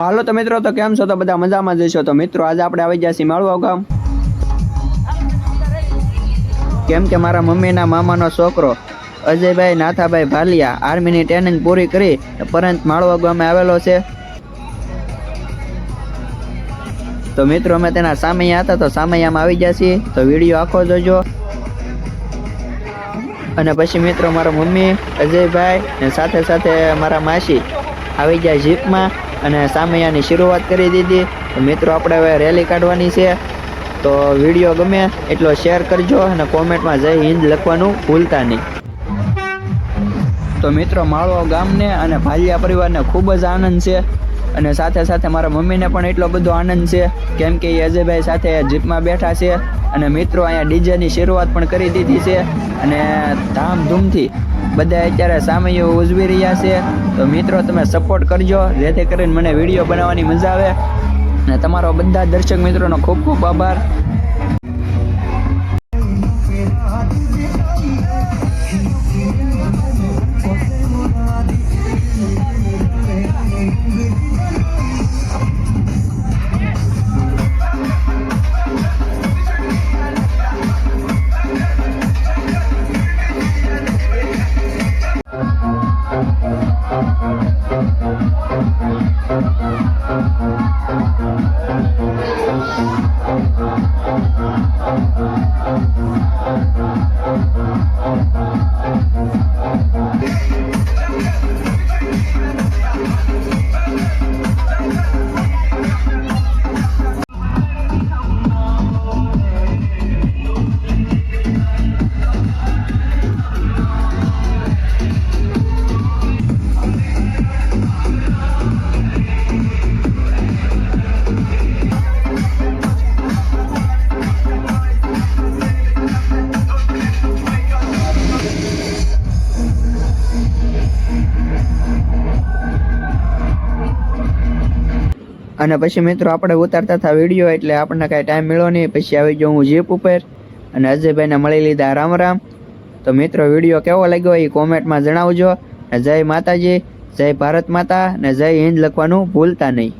હાલો તો મિત્રો, તો કેમ છો? તો બધા મજામાં જશો? તો મિત્રો આજે આપણે આવી ગયા છીએ માળવા ગામ, કેમ કે મારા મમ્મીના મામાનો છોકરો અજયભાઈ નાથાભાઈ ભાલિયા આર્મીની ટ્રેનિંગ પૂરી કરી પરંતુ માળવા ગામે આવેલો છે. તો મિત્રો અમે તેના સામૈયા હતા, તો સામૈયામાં આવી ગયા છીએ. તો વિડીયો આખો જોજો. અને પછી મિત્રો મારા મમ્મી, અજયભાઈ ને સાથે સાથે મારા માસી આવી ગયા જીપમાં અને સામૈયાની શરૂઆત કરી દીધી. તો મિત્રો આપણે હવે રેલી કાઢવાની છે. તો વિડીયો ગમે એટલો શેર કરજો અને કોમેન્ટમાં જય હિન્દ લખવાનું ભૂલતા નહીં. તો મિત્રો માળવા ગામને અને ભાલિયા પરિવારને ખૂબ જ આનંદ છે અને સાથે સાથે મારા મમ્મીને પણ એટલો બધો આનંદ છે કેમ કે એ અજયભાઈ સાથે જીપમાં બેઠા છે. અને મિત્રો અહીંયા ડીજેની શરૂઆત પણ કરી દીધી છે અને ધામધૂમથી બધા અત્યારે સામૈયો ઉજવી રહ્યા છે. તો મિત્રો તમે સપોર્ટ કરજો જેથી કરીને મને વિડીયો બનાવવાની મજા આવે. અને તમારો બધા દર્શક મિત્રોનો ખૂબ ખૂબ આભાર. અને પછી મિત્રો આપણે ઉતારતા હતા વિડીયો એટલે આપણને કાંઈ ટાઈમ મળ્યો નહીં. પછી આવી ગયો હું જીપ ઉપર અને અજયભાઈને મળી લીધા રામ રામ. તો મિત્રો વિડીયો કેવો લાગ્યો એ કોમેન્ટમાં જણાવજો. જય માતાજી, જય ભારત માતા ને જય હિન્દ લખવાનું ભૂલતા નહીં.